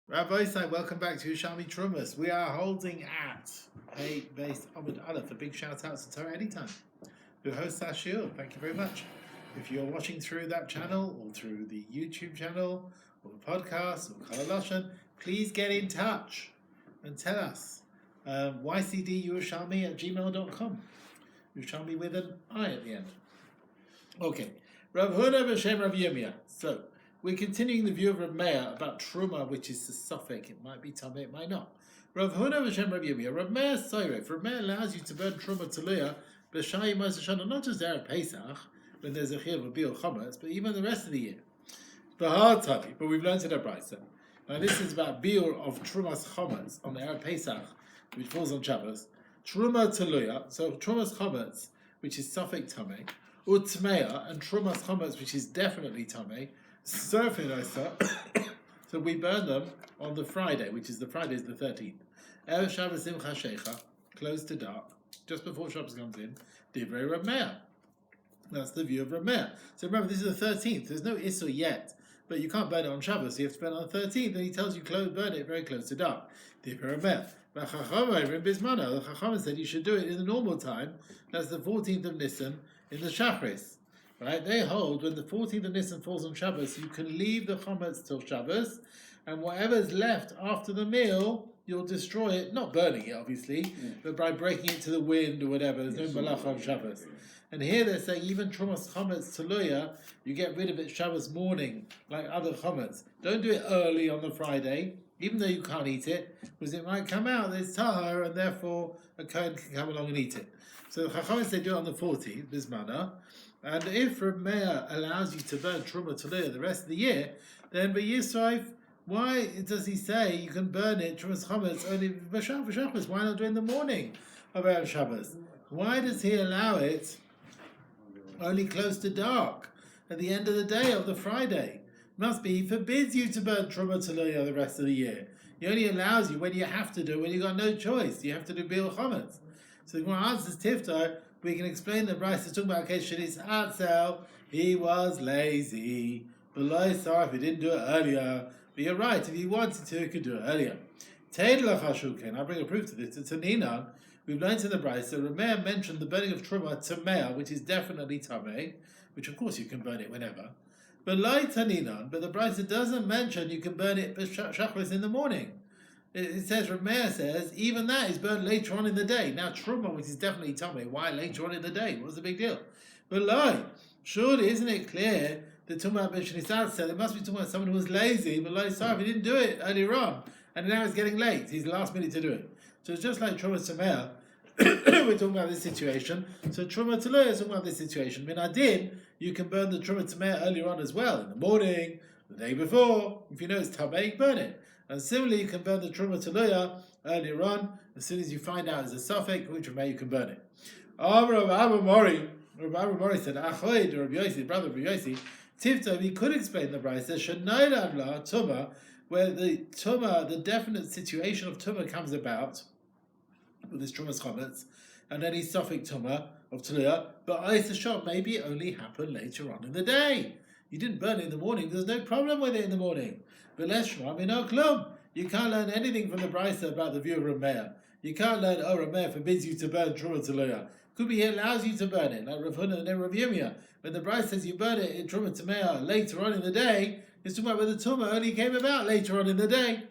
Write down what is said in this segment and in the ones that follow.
Rav YCD, welcome back to Yerushalmi Terumot. We are holding at a based Amud Aleph. A big shout out to Torah Anytime, who hosts our shiur. Thank you very much. If you're watching through that channel or through the YouTube channel or the podcast or Kol Haloshon, please get in touch and tell us. YCD@gmail.com. Yerushalmi with an I at the end. Okay. Rav Huna b'Shem Rav Yirmiyah. So we're continuing the view of Rav Meir about Truma, which is the suffix. It might be Tameh, it might not. Rav Huna b'Shem Rav Yirmiyah. Rav Meir Soyref. Rav Meir allows you to burn Truma Teluya b'Shai Masechet not just there at Pesach, when there's a chiyuv of Biur Chometz, but even the rest of the year. But we've learned it at Brisa. Now this is about Biur of Trumas Chometz on the Erev Pesach, which falls on Shabbos. Truma Teluya, so Trumas Chometz, which is suffix Tameh, Utmeya, and Trumas Chometz, which is definitely Tameh, so we burn them on the Friday, which is the 13th. Erev Shabbos Simcha Shecha, close to dark, just before Shabbos comes in, Divrei Rav Meir. That's the view of Rav Meir. So remember, this is the 13th. There's no Issur yet, but you can't burn it on Shabbos. So you have to burn it on the 13th, and he tells you burn it very close to dark. Divrei Rav Meir. The Chacham said you should do it in the normal time. That's the 14th of Nisan in the Shachris. Right? They hold when the 14th of Nisan falls on Shabbos, you can leave the Chometz till Shabbos, and whatever's left after the meal, you'll destroy it, not burning it obviously, but by breaking it to the wind or whatever. There's no malacha of Shabbos. And here they're saying even Trumas Chometz Teluya, you get rid of it Shabbos morning, like other Chometz. Don't do it early on the Friday, even though you can't eat it, because it might come out that it's tahar, and therefore a Kohen can come along and eat it. So the Chachamim say do it on the 14th, Bismana. And if Rav Meir allows you to burn Truma Teluya the rest of the year, then by Yisrael, why does he say you can burn it Trumas Chometz only b'Shabbos? Why not do it in the morning of Erev Shabbos? Why does he allow it only close to dark at the end of the day of the Friday? Must be he forbids you to burn Truma Teluya the rest of the year. He only allows you when you have to do, when you got no choice. You have to do Biur Chometz. So the Gemara answers Tiftar. We can explain the Brisa talking about Keshelis Atzel. He was lazy. But sorry if he didn't do it earlier. But you're right, if he wanted to, he could do it earlier. I'll bring a proof to this. It's a Ninan. We've learned in the Brisa, Rav Meir mentioned the burning of Truma Tameh, which is definitely Tameh, which of course you can burn it whenever. But Taninan, but the Brisa doesn't mention you can burn it Shachris in the morning. It says, Rav Meir says, even that is burned later on in the day. Now, Truma, which is definitely Tameh, why later on in the day? What's the big deal? But surely isn't it clear that Tumah B'Shnisat said it must be talking about someone who was lazy, but sorry if he didn't do it earlier on, and now it's getting late. He's the last minute to do it. So it's just like Truma Tameh. We're talking about this situation. So Truma Teluya is talking about this situation. Minadin, you can burn the Truma Tameh earlier on as well, in the morning, the day before. If you know it's Tameh, burn it. And similarly, you can burn the Truma Teluya earlier on. As soon as you find out it's a suffix, which way you can burn it. Rav Mori said, Achoid, Rabbi Yossi, brother Rabbi Yossi, Tifta, we could explain the Brisa, Shanoid Avla, Tumah, where the Tumah, the definite situation of Tumah comes about, with this Trumas Chometz, and any suffix Tumah of Teluya, but Shot maybe it only happened later on in the day. You didn't burn it in the morning, there's no problem with it in the morning. But you can't learn anything from the Brisa about the view of Rav Meir. You can't learn, Rav Meir forbids you to burn Truma Teluya. Could be he allows you to burn it, like Rav Huna and Rav Yirmiyah. When the Brisa says you burn it in Truma Teluya later on in the day, it's talking about where the Tumah only came about later on in the day.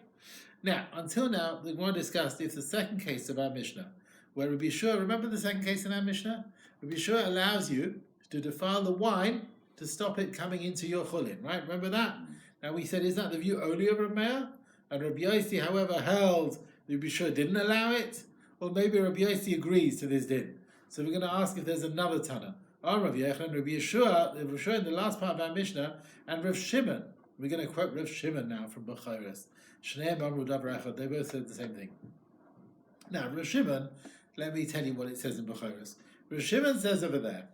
Now, until now, the Gemara discussed if the second case of our Mishnah, where Rabbi Yeshua, remember the second case in our Mishnah? Rabbi Yeshua allows you to defile the wine to stop it coming into your chulin, right? Remember that? Now we said, is that the view only of Rav Meir? And Rabbi Yossi, however, held Rabbi Yeshua didn't allow it? Or maybe Rabbi Yossi agrees to this din. So we're going to ask if there's another Tana. Rav Yechon, Rabbi Yeshua in the last part of our Mishnah, and Rav Shimon. We're going to quote Rav Shimon now from Bechoros. Shneim Amru Davar Echad. They both said the same thing. Now, Rav Shimon, let me tell you what it says in Bechoros. Rav Shimon says over there,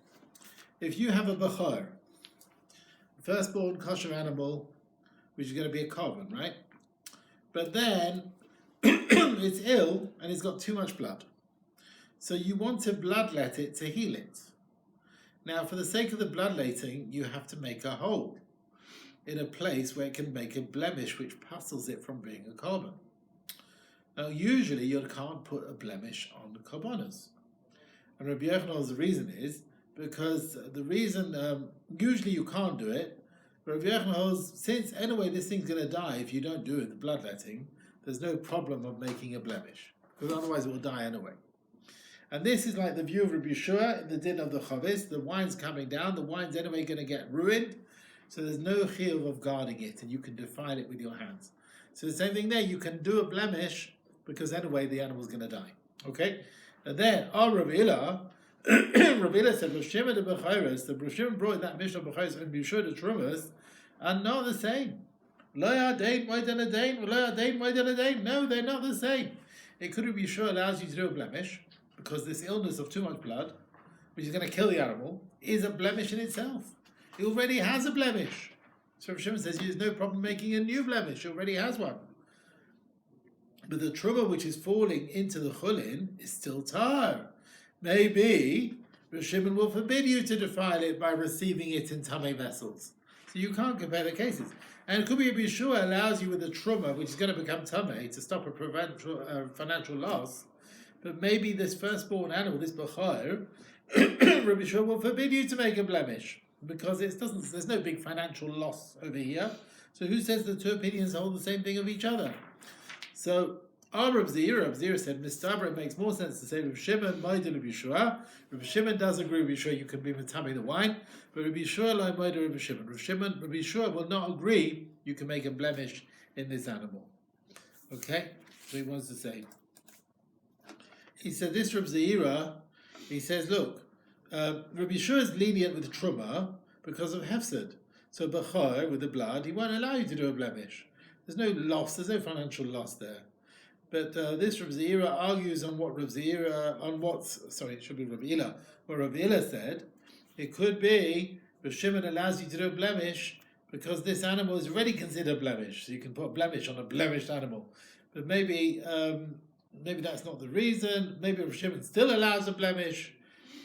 if you have a Bechor, firstborn kosher animal, which is going to be a korban, right? But then it's ill and it's got too much blood. So you want to bloodlet it to heal it. Now, for the sake of the bloodletting, you have to make a hole. in a place where it can make a blemish which puzzles it from being a korban. Now, usually you can't put a blemish on the korbanos. And Rabbi Yochanan's reason is because the reason, usually you can't do it, but Rabbi Yochanan's, since anyway this thing's going to die if you don't do it, the bloodletting, there's no problem of making a blemish, because otherwise it will die anyway. And this is like the view of Rabbi Yeshua in the din of the chavis. The wine's coming down, the wine's anyway going to get ruined, so there's no chiyuv of guarding it, and you can defile it with your hands. So the same thing there, you can do a blemish, because anyway the animal's going to die. Okay? And then, Rav Ila, Rav Ila said, Rav Shimon the Bechayros, the Rav Shimon brought in that Mishnah Bechayros and Yeshua the Trumas, are not the same. Lo yadein, moed and adain, lo yadein, moed and adain. No, they're not the same. It could be Yeshua allows you to do a blemish, because this illness of too much blood, which is going to kill the animal, is a blemish in itself. It already has a blemish. So Rav Shimon says there's no problem making a new blemish. It already has one. But the truma which is falling into the chulin is still tar. Maybe Rav Shimon will forbid you to defile it by receiving it in tamei vessels. So you can't compare the cases. And it could be Rabbi Yeshua allows you with the truma, which is going to become tamei, to stop a financial loss. But maybe this firstborn animal, this bachar, Rabbi Yeshua will forbid you to make a blemish because there's no big financial loss over here. So who says the two opinions hold the same thing of each other? So Rav Zira said, Mistabra, it makes more sense to say Rav Shimon, Moed Rabbi Yeshua. Rabbi Shimon does agree with Yeshua, you can be matame the wine, but Rabbi Yeshua like Moed Rabbi Shimon. Rabbi Yeshua will not agree you can make a blemish in this animal. Okay? So he wants to say. He said this Rav Zira, he says, look, Rabbi Yeshua is lenient with truma because of hefsed. So bachar, with the blood, he won't allow you to do a blemish. There's no loss, there's no financial loss there. But this Rav Zira argues on what it should be Rav Ila. What Rav Ila said, it could be Rav Shimon allows you to do a blemish because this animal is already considered blemish. So you can put a blemish on a blemished animal. But maybe that's not the reason. Maybe Rav Shimon still allows a blemish.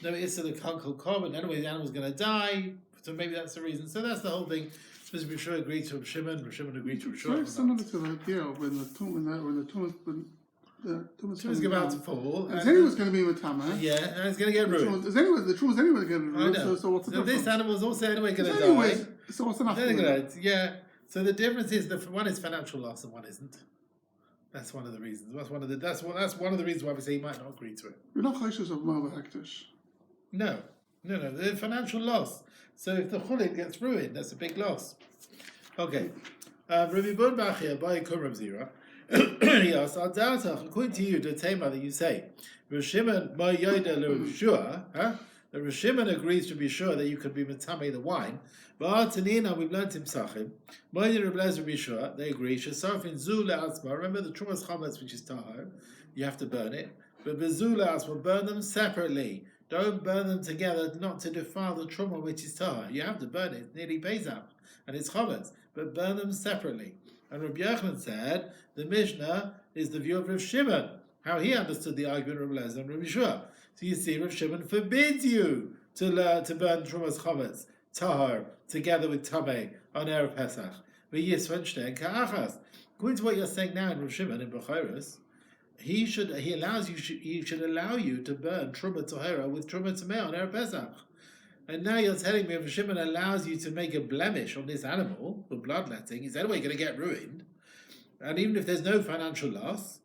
No, it's the kankal korban. Anyway, the animal's going to die. So maybe that's the reason. So that's the whole thing. So Rav Yeshua agreed to Rav Shimon. Rav Shimon agreed to Rav Shimon. Very similar to the idea when the tumas is about to fall. And anyway, it's going to be with tama. Yeah, and it's going to get ruined. The trumas is anyway going to be ruined. So what's the difference? This animal is also anyway going to die. So what's the difference? Yeah. So the difference is that one is financial loss and one isn't. That's one of the reasons. That's one of the reasons why we say he might not agree to it. You're not chayshes of Mava Hektish. No. The financial loss. So if the chulin gets ruined, that's a big loss. Okay. Rabbi Bun Bachia by Rav Zira. He asked, according to you, the tema that you say, Rav Shimon ma yoda Rav Yeshua, that Rav Shimon agrees to be sure that you could be matame the wine. But Tanina, we've learned in Psachim, Moed Rav Lezer Rav Yeshua, they agree. Shesarfin zu le'atzma. Remember the trumas chametz, which is tahar, you have to burn it. But bezu le'atzma, burn them separately. Don't burn them together, not to defile the truma, which is tahar. You have to burn it. It's nearly Pesach, and it's chametz, but burn them separately. And Rabbi Yochanan said the Mishnah is the view of Rav Shimon, how he understood the argument of Rav Lezer and Rav Yeshua. So you see, Rav Shimon forbids you to burn trumas chametz, tahar, together with tamei on Erev Pesach. According to what you're saying now in Rav Shimon in Bechayros, he should allow you to burn truma tahara with truma tamei on Erev Pesach. And now you're telling me if Shimon allows you to make a blemish on this animal, the bloodletting, is anyway going to get ruined. And even if there's no financial loss,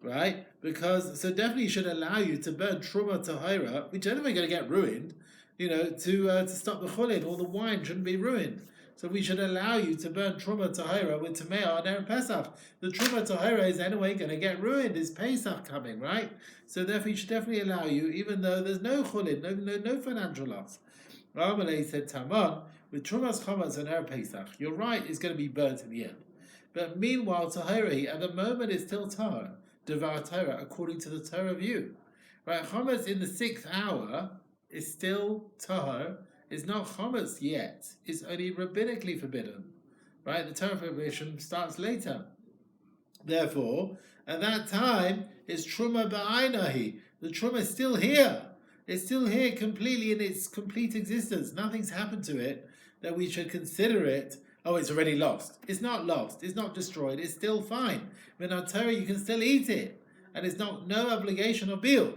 right? So definitely should allow you to burn truma tahara, which is anyway going to get ruined, to stop the chulin, or the wine shouldn't be ruined. So we should allow you to burn truma tahara with tamei on Erev Pesach. The truma tahara is anyway going to get ruined. It's Pesach coming, right? So therefore, we should definitely allow you, even though there's no chulin, no financial loss. Ramalei said, Taman, with Trumas Chametz and Erev Pesach, you're right, it's going to be burnt in the end. But meanwhile, Tahirahi, at the moment, it's still Tahar, Devar Torah, according to the Torah view. Right, Chametz in the 6th hour is still Tahar, is not Chametz yet, it's only rabbinically forbidden. Right, the Torah prohibition starts later. Therefore, at that time, it's Truma Ba'ainahi. The Truma is still here. It's still here completely in its complete existence. Nothing's happened to it that we should consider it, oh, it's already lost. It's not lost. It's not destroyed. It's still fine. Minat Torah, you can still eat it. And it's no obligation of bil.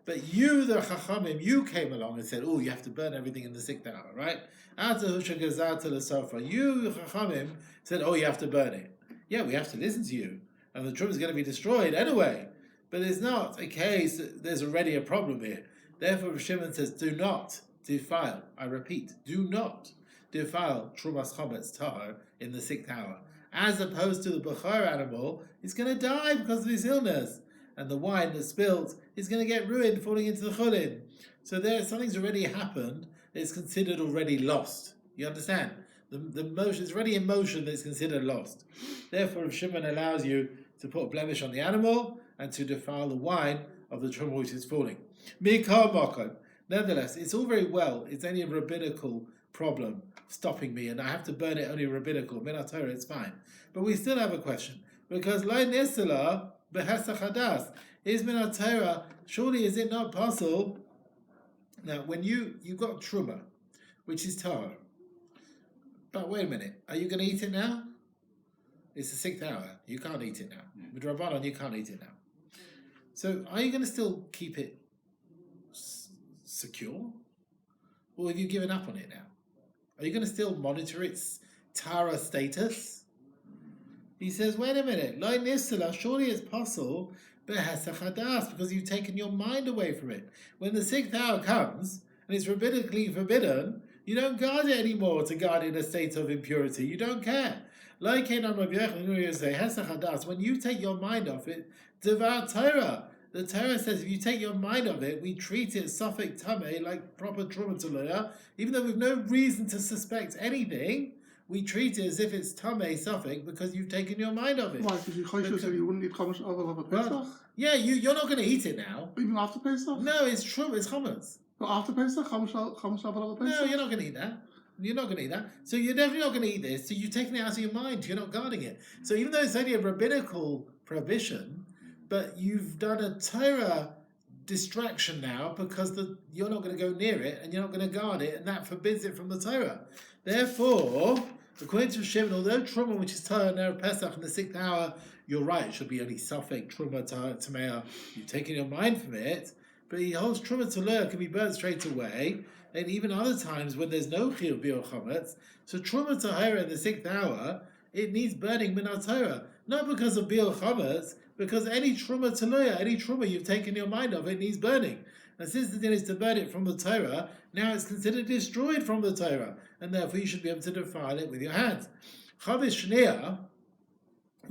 But you, the Chachamim, you came along and said, oh, you have to burn everything in the 6th hour, right? You, Chachamim, said, oh, you have to burn it. Yeah, we have to listen to you. And the truma is going to be destroyed anyway. But it's not a case that there's already a problem here. Therefore, Shimon says, do not defile. I repeat, do not defile Trumas Chometz Tahar in the 6th hour. As opposed to the Bechor animal, it's going to die because of his illness. And the wine that's spilt is going to get ruined, falling into the chulin. So there, something's already happened. It's considered already lost. You understand? The motion is already in motion that's considered lost. Therefore, if Shimon allows you to put a blemish on the animal and to defile the wine of the truma which is falling. Nevertheless, it's all very well. It's only a rabbinical problem stopping me, and I have to burn it only rabbinical. Minat Torah, it's fine. But we still have a question. Because lo nisela behesach hadas is minat Torah. Surely is it not possible? Now, when you've got truma, which is Torah, but wait a minute, are you going to eat it now? It's the 6th hour. You can't eat it now. With Rabbanon, you can't eat it now. So, are you going to still keep it secure? Or have you given up on it now? Are you going to still monitor its Tara status? He says, wait a minute, Lo nisela, surely it's possible, because you've taken your mind away from it. When the 6th hour comes, and it's rabbinically forbidden, you don't guard it anymore to guard it in a state of impurity. You don't care. When you take your mind off it, devar Torah. The Torah says if you take your mind off it, we treat it suffik tameh, like proper truma talaya, even though we've no reason to suspect anything. We treat it as if it's tameh suffik because you've taken your mind off it. Why? Because you said you wouldn't eat chametz over Pesach? Well, yeah, you're not going to eat it now. Even after Pesach? No, it's true. It's chametz. But after Pesach, chametz over Pesach? No, you're not going to eat that. You're not going to eat that. So you're definitely not going to eat this. So you've taken it out of your mind. You're not guarding it. So even though it's only a rabbinical prohibition, but you've done a Torah distraction now because you're not going to go near it and you're not going to guard it, and that forbids it from the Torah. Therefore, according to Shimon, although Truma, which is Torah near Pesach in the 6th hour, you're right, it should be only Safek, Truma, Tamea. You've taken your mind from it, but he holds Truma Taleh can be burned straight away, and even other times when there's no Chiyuv Biur Chametz, so Truma Tahira in the 6th hour, it needs burning Minat Torah, not because of Biur Chametz, because any Truma Taleh, any Truma you've taken your mind of, it needs burning. And since the din is to burn it from the Torah, now it's considered destroyed from the Torah, and therefore you should be able to defile it with your hands. Chavish Shneah,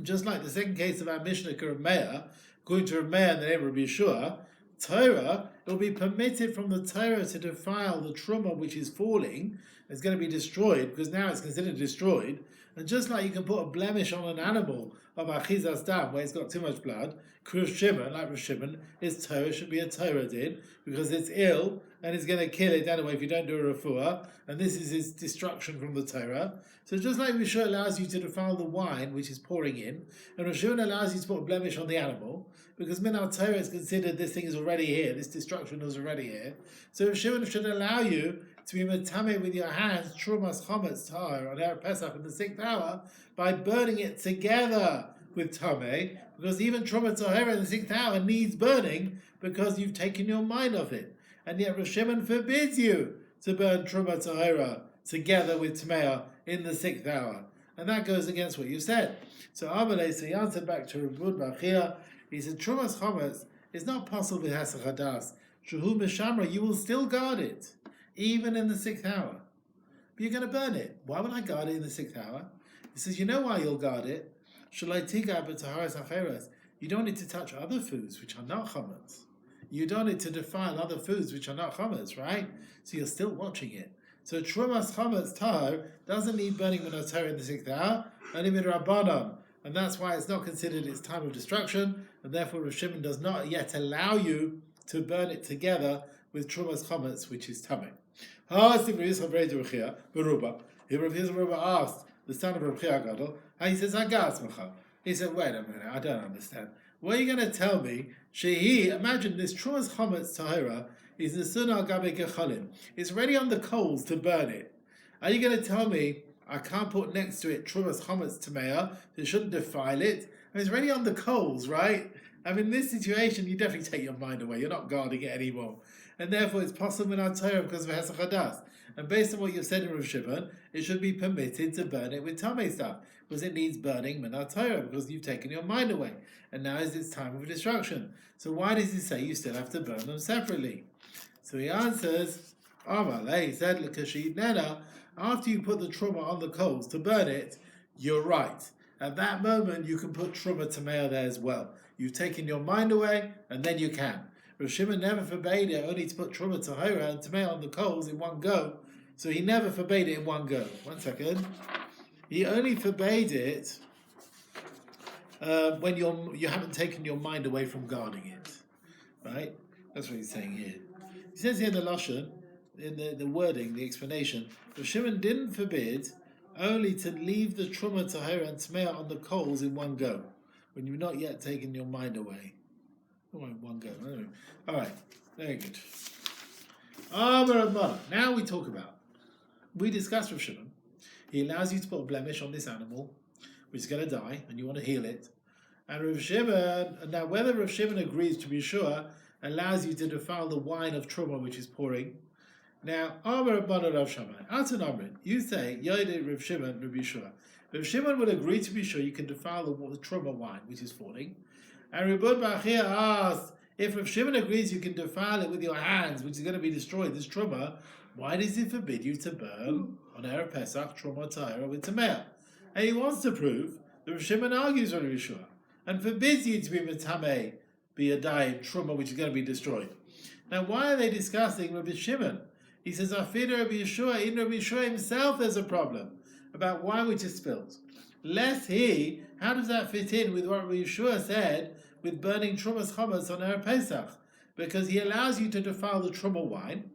just like the second case of our Mishnah Meir, according to Meir in the name of Yeshua, Torah, it will be permitted from the Torah to defile the truma which is falling. It's going to be destroyed because now it's considered destroyed. And just like you can put a blemish on an animal of achizas dam where it's got too much blood, Krush Shimon, like Rosh Shimon, its Torah should be a Torah din because it's ill and it's going to kill it anyway if you don't do a refuah. And this is its destruction from the Torah. So just like Rishon allows you to defile the wine which is pouring in, and Rishon allows you to put a blemish on the animal, because Minat Torah is considered this thing is already here, this destruction is already here. So Rishon should allow you to be metame with your hands, Trumas Chometz Tar on Erev Pesach in the 6th hour, by burning it together with Tameh, because even Truma Tahira in the 6th hour needs burning because you've taken your mind off it. And yet Rosh Shimon forbids you to burn Truma Tahira together with Tameh in the 6th hour. And that goes against what you said. So Amalei, so he answered back to Rabbi Bachia, he said, Trumas Chometz is not possible with Hesach Hadas. Shuhu Mishamra, you will still guard it, even in the 6th hour. But you're going to burn it. Why would I guard it in the 6th hour? He says, you know why you'll guard it? You don't need to touch other foods which are not chametz. You don't need to defile other foods which are not chametz, right? So you're still watching it. So Trumas Chametz Tar doesn't need burning Minat Torah in the 6th hour, only Min Rabbanon. And that's why it's not considered its time of destruction, and therefore Rosh Shimon does not yet allow you to burn it together with Trumas Chametz, which is Tameh. He asked the son of Rav Chia Gadol, he says, he said, wait a minute, I don't understand. What are you going to tell me? Imagine this Trumas Chametz Tahira is the Sunnah Gabe Gechalim. It's ready on the coals to burn it. Are you going to tell me I can't put next to it Trumas Chometz Tamea, so it shouldn't defile it. And it's already on the coals, right? I mean, in this situation, you definitely take your mind away. You're not guarding it anymore. And therefore, it's possible in our Torah because of Hesach Hadas. And based on what you've said in Rav Shimon, it should be permitted to burn it with Tamei stuff, because it needs burning min Torah, because you've taken your mind away. And now is its time of destruction. So why does he say you still have to burn them separately? So he answers, he said, after you put the truma on the coals to burn it, you're right. At that moment, you can put truma tamei there as well. You've taken your mind away, and then you can. Rav Shimon never forbade it only to put truma tahora and tamei on the coals in one go. So he never forbade it in one go. 1 second. He only forbade it when you haven't taken your mind away from guarding it. Right? That's what he's saying here. He says here in the Lashon, in the wording, the explanation, Rav Shimon didn't forbid only to leave the truma tahora and tamei on the coals in one go, when you've not yet taken your mind away. Oh, in one go. All right, very good. Now we talk about. We discussed Rav Shimon. He allows you to put a blemish on this animal, which is going to die, and you want to heal it. And Rav Shimon, now whether Rav Shimon agrees to be sure, allows you to defile the wine of truma which is pouring. Now, Amar Rabbanan Rav Shammai, Atan Amrin, you say, Yodei Rav Shimon, Rav Yeshua. Rav Shimon would agree to be sure you can defile the truma wine which is falling. And Rabban Bachia asked, if Rav Shimon agrees you can defile it with your hands, which is going to be destroyed, this truma, why does he forbid you to burn on Erev Pesach truma tahora with tamei? And he wants to prove that Rav Shimon argues with Rav Yeshua and forbids you to be metamei, be a dying truma which is going to be destroyed. Now, why are they discussing Rav Shimon? He says, Afid Rabbi Yeshua, in Rabbi Yeshua himself there's a problem about wine which is spilled. Lest he, how does that fit in with what Rabbi Yeshua said with burning Trumas Chometz on Erev Pesach? Because he allows you to defile the Truma wine,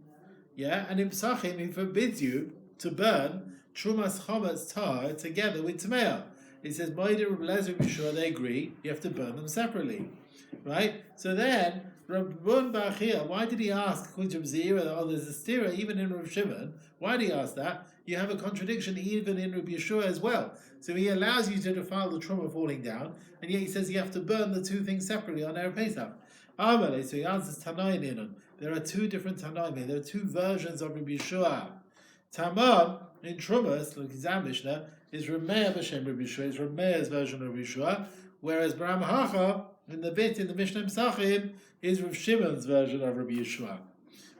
and in Pesachim he forbids you to burn Trumas Chometz tar together with Tamei. He says, Moed Rabbi Lezer Rabbi Yeshua, they agree, you have to burn them separately. Right? So then, Rabban Bachia, why did he ask, according to Zira, there's a stira even in Rav Shimon? Why did he ask that? You have a contradiction even in Rabbi Yeshua as well. So he allows you to defile the truma falling down, and yet he says you have to burn the two things separately on Erev Pesach. So he answers Tanaim Inun. There are two different Tanaim here. There are two versions of Rabbi Yeshua. Tamam, in Trumas, like his Mishnah, is Rameya B'Shem Rabbi Yeshua, is Rameya's version of Rabbi Yeshua, whereas Bram Hacha, in the Mishnah Pesachim, is Rav Shimon's version of Rabbi Yeshua.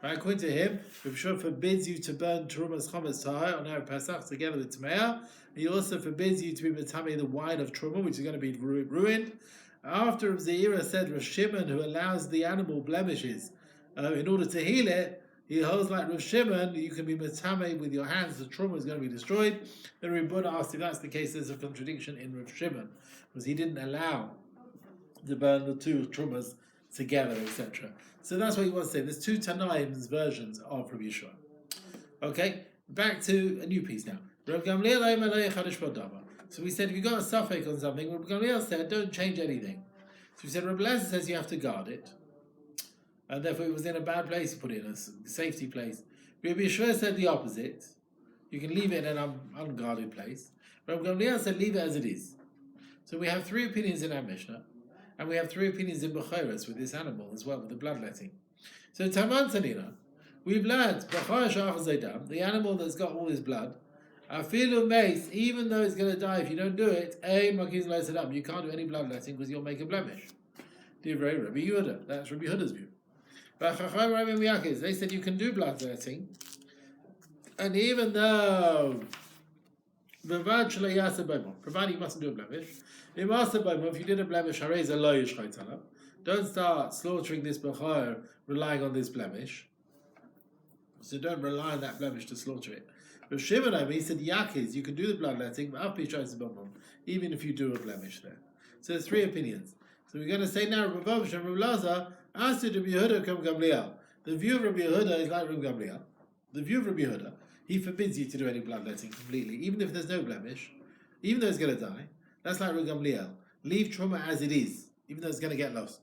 Right, according to him, Rabbi Yeshua forbids you to burn Trumas Chometz tahora on Erev Pesach together with Tamei. He also forbids you to be metamei the wine of Truma, which is going to be ruined. After Rav Zeira said Rav Shimon, who allows the animal blemishes in order to heal it, he holds like Rav Shimon, you can be metamei with your hands, the Truma is going to be destroyed. Then Rabbi Buddha asked if that's the case, there's a contradiction in Rav Shimon, because he didn't allow to burn the two Trumas together, etc. So that's what he wants to say. There's two Tanaim's versions of Rabbi Yeshua. Okay, back to a new piece now. So we said if you got a suffix on something, Rabbi Gamliel said don't change anything. So we said Rabbi Lezer says you have to guard it, and therefore it was in a bad place, you put it in a safety place. Rabbi Yeshua said the opposite. You can leave it in an unguarded place. Rabbi Gamliel said leave it as it is. So we have three opinions in our Mishnah. And we have three opinions in Bechoros with this animal as well, with the bloodletting. So Taman Tanina, we've learned the animal that's got all this blood, Afilu Mace, even though it's going to die if you don't do it, you can't do any bloodletting because you'll make a blemish. Divrei Rabbi Yehuda, that's Rabbi Yehuda's view. They said you can do bloodletting, and even though provided you mustn't do a blemish. If you did a blemish, don't start slaughtering this bechor relying on this blemish. So don't rely on that blemish to slaughter it. But Shimon, he said yakiz, you can do the bloodletting, even if you do a blemish there. So there's three opinions. So we're going to say now, Rav Laza asked to Rabbi Yehuda come Gamliel. The view of Rabbi Yehuda is like Rabbi Gamliel. The view of Rabbi Yehuda, he forbids you to do any bloodletting completely, even if there's no blemish, even though it's going to die. That's like Rabbi Gamliel. Leave truma as it is, even though it's going to get lost.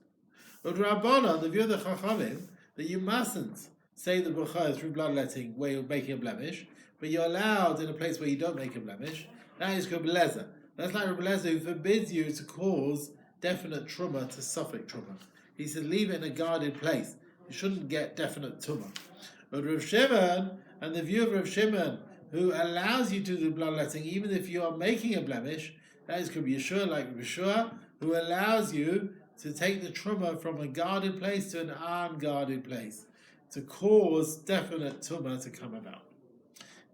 But Rabbana, the view of the Chachamim, that you mustn't say the bracha through bloodletting where you're making a blemish. but you're allowed in a place where you don't make a blemish, that is Rabbi Lezer. That's like Rabbi Lezer, who forbids you to cause definite truma to suffix truma. He said leave it in a guarded place. You shouldn't get definite tumah. But Rav Shimon, and the view of Rav Shimon, who allows you to do bloodletting even if you are making a blemish, that is could be Yeshua, like Rav Yeshua, who allows you to take the truma from a guarded place to an unguarded place, to cause definite tumah to come about.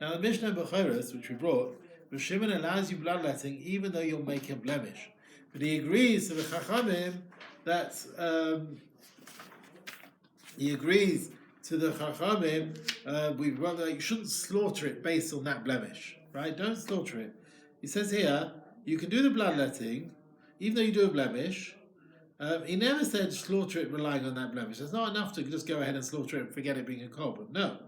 Now the Mishnah Bechoros, which we brought, Rav Shimon allows you bloodletting even though you'll make a blemish. But he agrees to the Chachamim that you shouldn't slaughter it based on that blemish, right? Don't slaughter it. He says here, you can do the bloodletting, even though you do a blemish. He never said slaughter it relying on that blemish. It's not enough to just go ahead and slaughter it and forget it being a korban. No.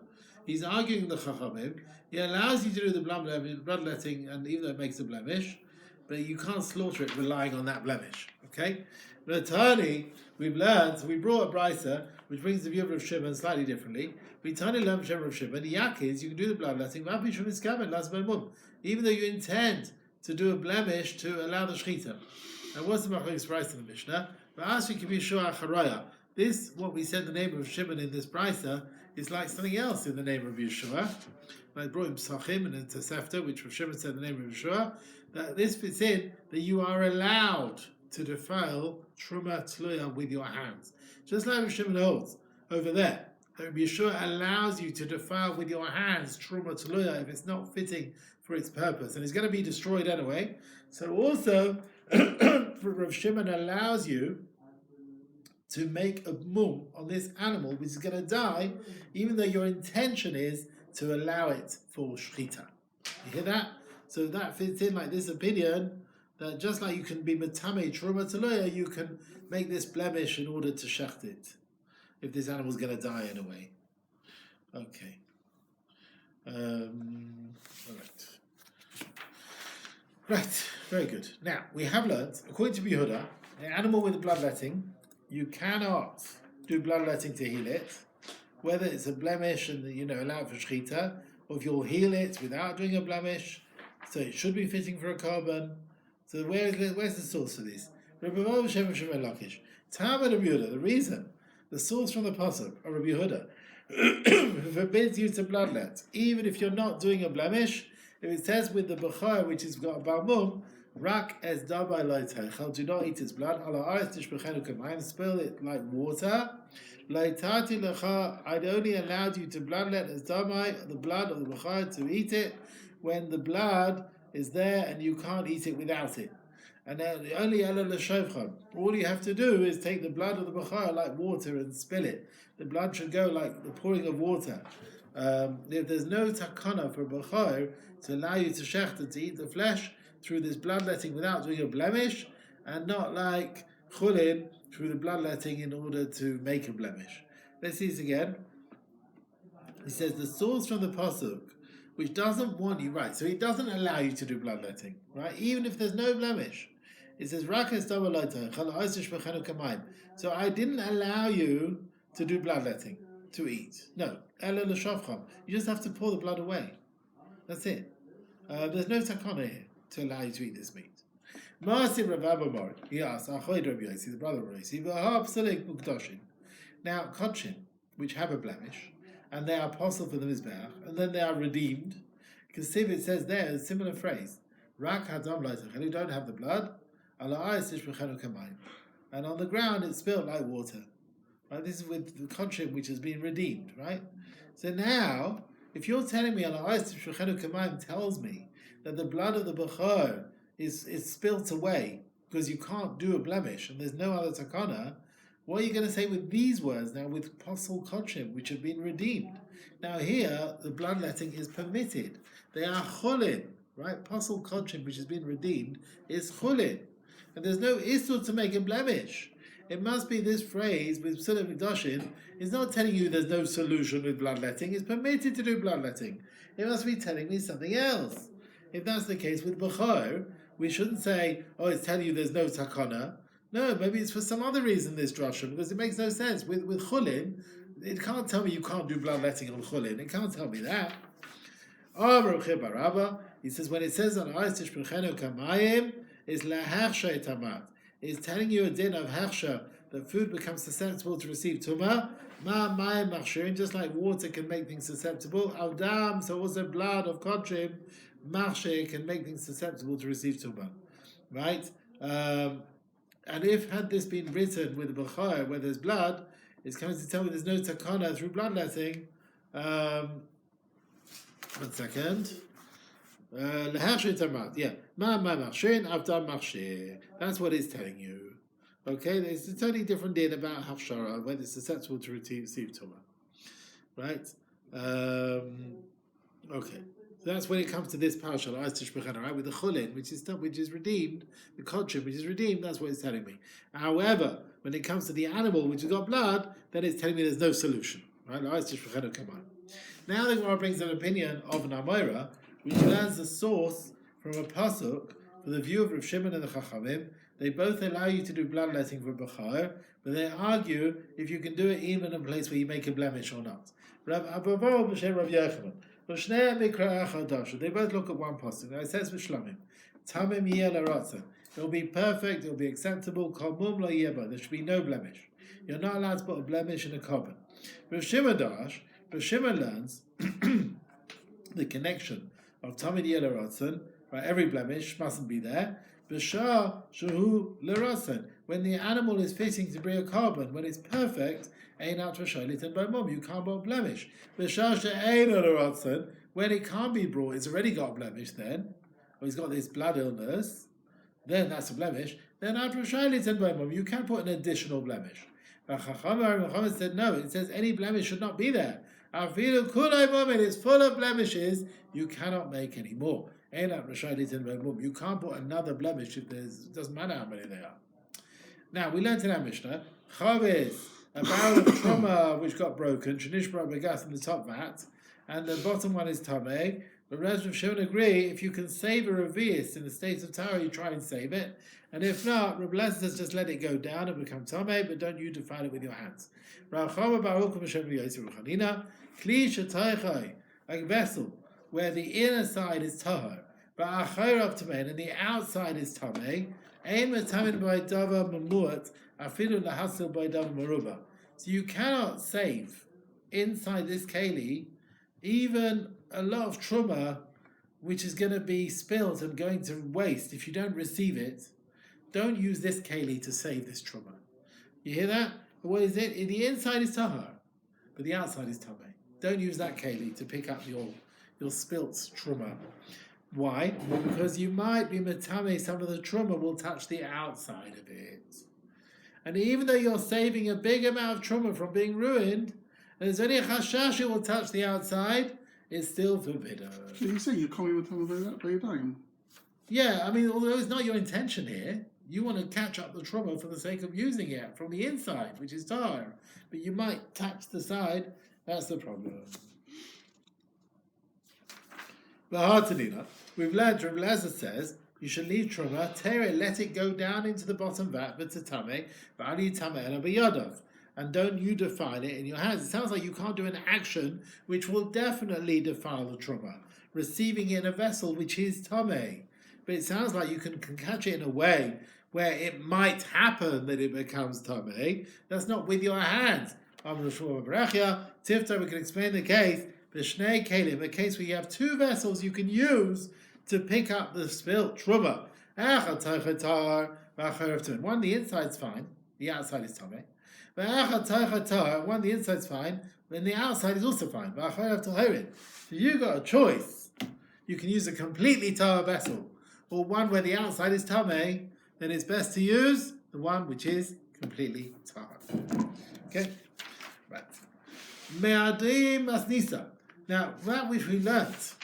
He's arguing the Chachamim. He allows you to do the bloodletting, and even though it makes a blemish, but you can't slaughter it relying on that blemish. Okay? But Tani, we've learned, so we brought a brisa which brings the view of Rav Shimon slightly differently. We Tani learn from Rav Shimon. The yak is you can do the bloodletting, even though you intend to do a blemish to allow the shechita. And what's the machlokes brisa in the Mishnah? This, what we said the name of Shimon in this brisa, is like something else in the name of Yeshua. I brought him Psachim and into Sefta, which Rav Shimon said the name of Yeshua. That this fits in that you are allowed to defile truma tluya with your hands, just like Rav Shimon holds over there. Yeshua allows you to defile with your hands truma tluya if it's not fitting for its purpose, and it's going to be destroyed anyway. So also, Rav Shimon allows you to make a mum on this animal which is going to die, even though your intention is to allow it for shechita. You hear that? So that fits in like this opinion that just like you can be metame truma taloya, you can make this blemish in order to shecht it if this animal's going to die anyway. Okay. All right. Right. Very good. Now we have learned, according to Yehuda, an animal with bloodletting, you cannot do bloodletting to heal it, whether it's a blemish and allow it for shechita, or if you'll heal it without doing a blemish, so it should be fitting for a korban. So where's the source for this? The reason, the source from the pasuk of Rabbi Yehuda, who forbids you to bloodlet, even if you're not doing a blemish, if it says with the bechor which has got a balmum, rak es dabai loitechel, do not eat its blood. Ala aretz tishbechenu kamayim, spill it like water. Loitati lecha, I'd only allowed you to bloodlet as damai, the blood of the bechor, to eat it when the blood is there and you can't eat it without it. And then only ela l'shovchon. All you have to do is take the blood of the bechor like water and spill it. The blood should go like the pouring of water. If there's no takana for bechor to allow you to shecht and to eat the flesh through this bloodletting without doing a blemish, and not like chulin through the bloodletting in order to make a blemish. Let's see this again. He says the source from the pasuk, which doesn't want you, right, so he doesn't allow you to do bloodletting, right, even if there's no blemish. It says, so I didn't allow you to do bloodletting, to eat. No, you just have to pour the blood away. That's it. There's no takana here to allow you to eat this meat. He asked, the brother of Raisi, now, kodshim, which have a blemish, and they are apostle for the Mizbeach, and then they are redeemed. Because it says there, a similar phrase, Rak hadam loitechel, who don't have the blood, ala ayis tishbechenu kamayim, and on the ground it's spilled like water. Right? This is with the kodshim which has been redeemed, right? So now, if you're telling me ala ayis tishbechenu kamayim tells me that the blood of the bechor is spilt away because you can't do a blemish and there's no other takana, what are you going to say with these words now with posel kodshim, which have been redeemed? Now here, the bloodletting is permitted. They are chulin, right? Posel kodshim, which has been redeemed, is chulin. And there's no issur to make a blemish. It must be this phrase with Psulim Mikdoshin is not telling you there's no solution with bloodletting. It's permitted to do bloodletting. It must be telling me something else. If that's the case with bechor, we shouldn't say, oh, it's telling you there's no takana. No, maybe it's for some other reason, this drasha, because it makes no sense. With chulin, it can't tell me you can't do bloodletting on chulin. It can't tell me that. He says when it says on Ayis Tishprechenu Kamayim, is lahachsha tamat. It's telling you a din of hachsha, that food becomes susceptible to receive tumah. Ma mayim machshirin, just like water can make things susceptible. Al dam, so also blood of kodshim, machshir can make things susceptible to receive tumah. Right? And if had this been written with a b'chor where there's blood, it's coming to tell me there's no takana through bloodletting. 1 second. Yeah. That's what it's telling you. Okay, there's a totally different din about hafshara, whether it's susceptible to receive tumah. Right? Okay. So that's when it comes to this parasha, right? With the chulin, which is redeemed, the kodshim, which is redeemed, that's what it's telling me. However, when it comes to the animal which has got blood, then it's telling me there's no solution. Right? Now the Gemara brings an opinion of an Amoira, which learns the source from a pasuk for the view of Rav Shimon and the Chachamim. They both allow you to do bloodletting for b'chor, but they argue if you can do it even in a place where you make a blemish or not. Rav Abavol b'shem Rav Yochanan. They both look at one pasuk. Now it says Yerushalmi, Tamim yeh l'ratzon. It will be perfect. It will be acceptable. Kol mum lo yeba. There should be no blemish. You're not allowed to put a blemish in a korban. Rav Shimon learns the connection of Tamid yeh l'ratzon. Right, every blemish mustn't be there. B'shah shehu l'ratzon. When the animal is fitting to bring a korban, when it's perfect, you can't put a blemish. When it can't be brought, it's already got a blemish then, or he's got this blood illness, then that's a blemish. Then you can put an additional blemish. Chacham said no, it says any blemish should not be there. It's full of blemishes, you cannot make any more. You can't put another blemish if it doesn't matter how many there are. Now, we learned in our Mishnah, Chaviz, a barrel of truma which got broken, Shanishbra Begas in the top vat, and the bottom one is Tameh. But Rez Rav Shimon agree, if you can save a revius in the state of Tara, you try and save it. And if not, Reb Lezer says just let it go down and become Tameh, but don't you defile it with your hands. A vessel where the inner side is Tahar, but Acharav Tameh, and the outside is Tameh, so you cannot save inside this keli even a lot of truma which is going to be spilled and going to waste if you don't receive it. Don't use this keli to save this truma. You hear that? What is it? The inside is tahar, but the outside is tameh. Don't use that keli to pick up your spilt truma. Why? Because you might be metame, some of the truma will touch the outside of it. And even though you're saving a big amount of truma from being ruined, and there's only a chashash it will touch the outside, it's still forbidden. So you say you can't even tell by your time? Yeah, I mean, although it's not your intention here, you want to catch up the truma for the sake of using it from the inside, which is tar. But you might touch the side, that's the problem. We've learned, Reb Lezer says, you should leave truma, tear it, let it go down into the bottom vat, but to tameh, and don't you defile it in your hands. It sounds like you can't do an action which will definitely defile the truma, receiving it in a vessel which is tameh. But it sounds like you can catch it in a way where it might happen that it becomes tameh. That's not with your hands. Tifta, we can explain the case. B'shnei kelim, a case where you have two vessels you can use to pick up the spilt truma. One, the inside's fine, the outside is tameh. One, the inside's fine, then the outside is also fine. So you got a choice. You can use a completely tar vessel, or one where the outside is tameh. Then it's best to use the one which is completely tar. Okay, right. Me'adim asnisa. Now, that which we learnt,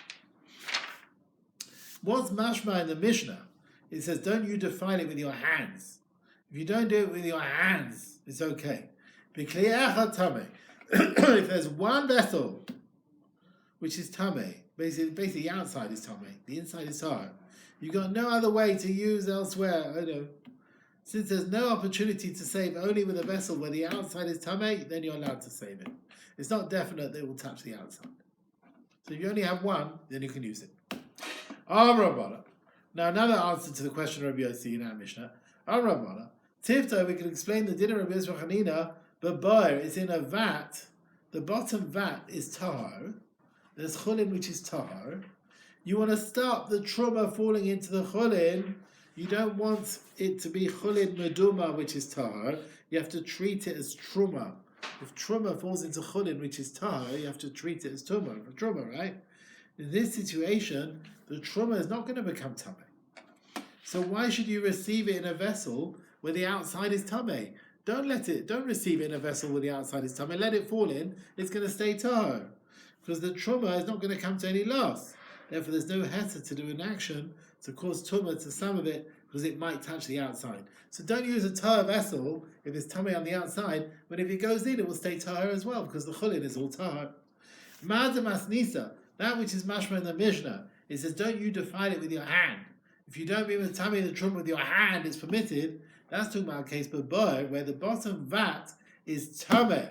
what's mashma in the Mishnah? It says, don't you defile it with your hands. If you don't do it with your hands, it's okay. If there's one vessel which is tameh, basically the outside is tameh, the inside is tar, you've got no other way to use elsewhere. I know. Since there's no opportunity to save only with a vessel where the outside is tameh, then you're allowed to save it. It's not definite that it will touch the outside. So if you only have one, then you can use it. Now another answer to the question of Rabbi Yossi in our Mishnah. Tifta, we can explain the dinner of Yosef Chanina, but boy, it's in a vat. The bottom vat is tahar. There's chulin which is tahar. You want to stop the truma falling into the chulin. You don't want it to be chulin meduma, which is tahar. You have to treat it as truma. If truma falls into chulin, which is tahar, you have to treat it as truma, right? In this situation, the truma is not going to become tameh. So why should you receive it in a vessel where the outside is tameh? Don't receive it in a vessel where the outside is tameh. Let it fall in. It's going to stay tahar, because the truma is not going to come to any loss. Therefore, there's no heter to do an action to cause tumah to some of it, because it might touch the outside. So don't use a tahar vessel if it's tameh on the outside, but if it goes in, it will stay tahar as well, because the chulin is all tahar. Ma'adas nisa, that which is mashma in the Mishnah, it says, don't you define it with your hand. If you don't be able to tameh the truma with your hand, it's permitted. That's talking about a case baboy, where the bottom vat is tameh.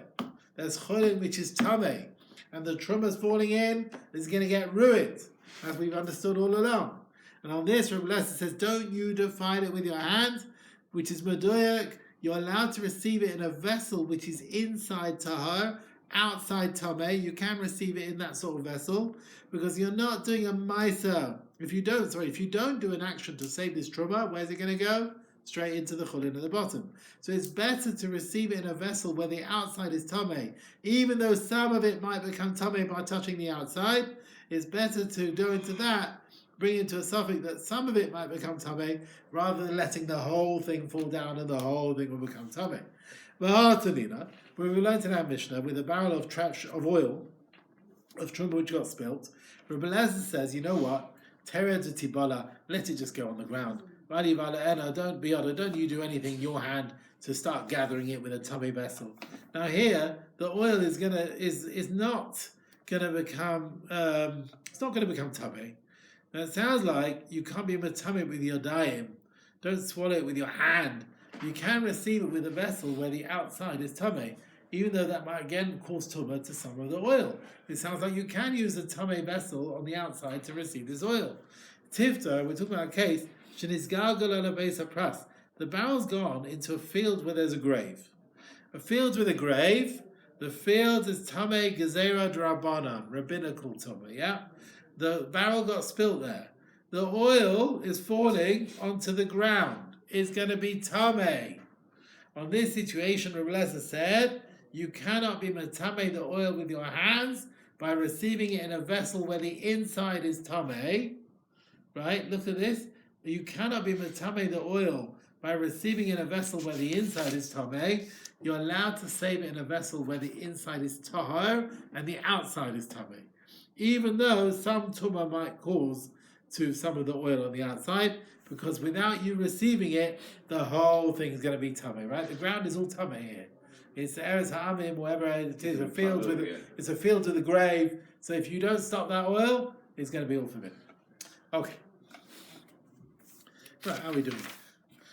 There's chulin which is tameh, and the truma's falling in, is going to get ruined, as we've understood all along. And on this, Rabbi Leser says, don't you define it with your hand, which is medoyak. You're allowed to receive it in a vessel which is inside tahar, outside tameh. You can receive it in that sort of vessel, because you're not doing a ma'aser. If you don't do an action to save this truma, where's it going to go? Straight into the chulin at the bottom. So it's better to receive it in a vessel where the outside is tameh, even though some of it might become tameh by touching the outside. It's better to go into that, bring it to a suffix that some of it might become tameh, rather than letting the whole thing fall down and the whole thing will become tameh. When we learned in our Mishnah with a barrel of oil of truma which got spilt, Rabbi Lezer says, you know what? Tered tibala, let it just go on the ground. Don't you do anything in your hand to start gathering it with a tameh vessel. Now here, the oil is not gonna become tameh. Now it sounds like you can't be matameh with your dayim. Don't swallow it with your hand. You can receive it with a vessel where the outside is tameh, even though that might again cause tumah to some of the oil. It sounds like you can use a tameh vessel on the outside to receive this oil. Tifta, we're talking about a case, the barrel's gone into a field where there's a grave. A field with a grave, the field is tameh gezerah d'rabbanan, rabbinical tumah, yeah? The barrel got spilt there. The oil is falling onto the ground. It's going to be tameh. On this situation, Rabbi Lezer said, you cannot be matameh the oil with your hands by receiving it in a vessel where the inside is tameh. Right? Look at this. You cannot be matameh the oil by receiving it in a vessel where the inside is tameh. You're allowed to save it in a vessel where the inside is tahar and the outside is tameh. Even though some tumah might cause to some of the oil on the outside, because without you receiving it, the whole thing is going to be tameh, right? The ground is all tameh here. It's the Eretz Ha'amim, wherever it is, it's a field with a grave. So if you don't stop that oil, it's going to be all forbidden. Okay. Right, how are we doing?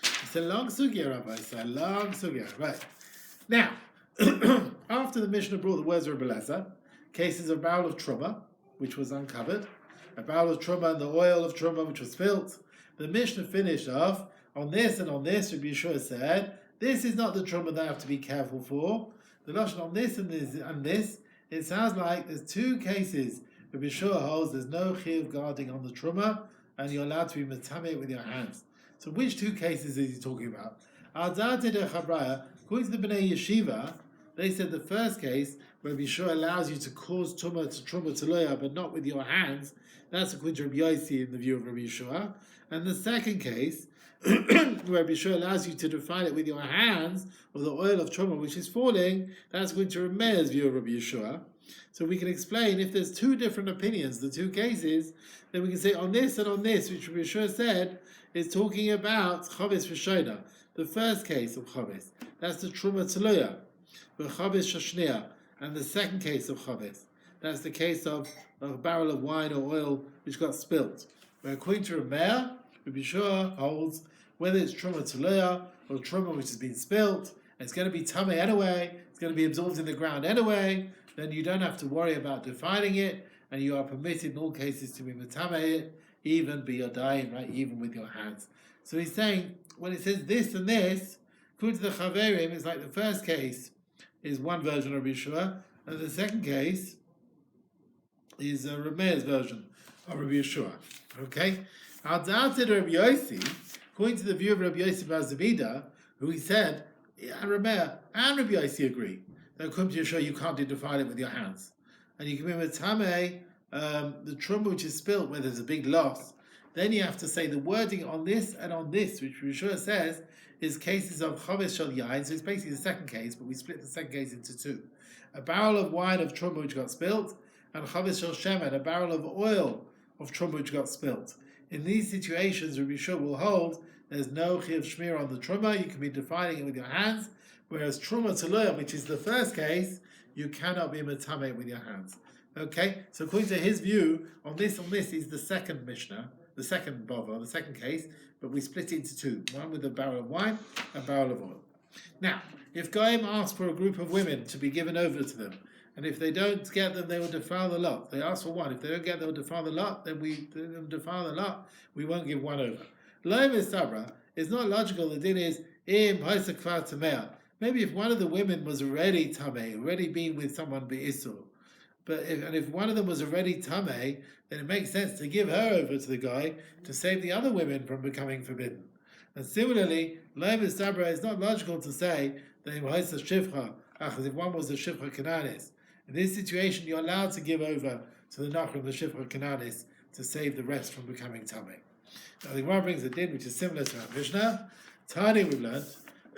It's a long sugya, Rabbi. It's a long sugya. Right. Now, after the Mishnah brought the words of Rabbi Lezer, cases of barrel of truma, which was uncovered, a barrel of truma and the oil of truma, which was spilt, the Mishnah finished off on this and on this. Rabbi Yeshua said, this is not the truma that I have to be careful for. The lashon on this and this and this, it sounds like there's two cases. Rabbi Yeshua holds there's no chiyuv guarding on the truma, and you're allowed to be matameh with your hands. So which two cases is he talking about? According to the Bnei Yeshiva, they said the first case, where Rabbi Yeshua allows you to cause truma to loya, but not with your hands, that's according to Rabbi Yossi in the view of Rabbi Yeshua. And the second case, where Rabbi Yeshua allows you to define it with your hands, or the oil of truma which is falling, that's according to Rabbi Meir's view of Rabbi Yeshua. So we can explain, if there's two different opinions, the two cases, then we can say on this and on this, which Rabbi Yeshua said, is talking about chavis v'shoda. The first case of chavis, that's the truma taloya, the chavis shashniya. And the second case of chavis, that's the case of a barrel of wine or oil which got spilt. Where according to Rabbi Meir, Rabbi Yeshua holds whether it's truma taloya or truma which has been spilt, it's going to be tameh anyway, it's going to be absorbed in the ground anyway, then you don't have to worry about defining it, and you are permitted in all cases to be Matame, even be your dying, right, even with your hands. So he's saying, when it says this and this, according to the Chaverim, it's like the first case is one version of Yeshua, and the second case is Reb Meir's version of Rabbi Yeshua. Okay? Al-Da'ated Rabbi Yossi, according to the view of Rabbi Yossi Bar Zabida, who he said, and Reb Meir and Rabbi Yossi agree that according to Yeshua you can't defile it with your hands. And you can be with Tameh, the truma which is spilt where there's a big loss. Then you have to say the wording on this and on this, which Yeshua says is cases of Chavis Shal Yain. So it's basically the second case, but we split the second case into two. A barrel of wine of truma which got spilt, and Chavis Shal Shemen, a barrel of oil of truma which got spilt. In these situations, Rabbi Yeshua will hold there's no chiv shmir on the truma. You can be defiling it with your hands, whereas truma teluya, which is the first case, you cannot be metameh with your hands. Okay, so according to his view, on this is the second Mishnah, the second bava, the second case, but we split it into two: one with a barrel of wine, a barrel of oil. Now, if Goyim ask for a group of women to be given over to them, and if they don't get them, they will defile the lot. They ask for one. If they don't get them, they'll defile the lot. Then we defile the lot. We won't give one over. Loim Sabra is not logical. The din is im paisa kvar tameh. Maybe if one of the women was already tameh, already been with someone be'isur, if one of them was already tameh, then it makes sense to give her over to the guy to save the other women from becoming forbidden. And similarly, Loim Sabra is not logical to say that im paisa shivcha, if one was a shivcha kananis. In this situation, you're allowed to give over to the Nachrim, the Shifra Kananis, to save the rest from becoming Tameh. Now, the Gemara brings a din which is similar to our Mishnah. Tani, we've learned.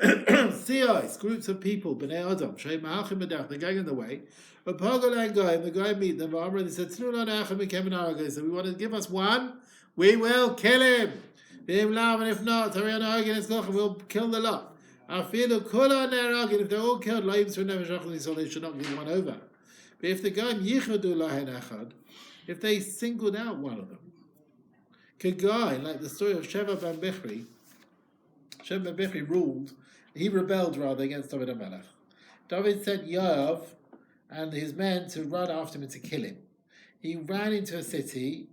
Siyos, groups of people, B'nai Adam, Shei Ma'achim B'dach, they're going in the way. But Pogol and Goyim, the guy meet them, they said, Tnu Lan Achim B'kem Aragay, so we want to give us one, we will kill him. B'im Lam, and if not, Tariyan Aragay, we'll kill the lot. Afilu Kula Neragay, if they're all killed, Loim Sur Nevesh Achli, so they should not give one over. But if the Goyim Yichadu Lahen Echad, if they singled out one of them, Kagai, like the story of Sheva ben Bichri, Sheva ben Bichri he rebelled rather against David HaMelech. David sent Yoav and his men to run after him and to kill him. He ran into a city,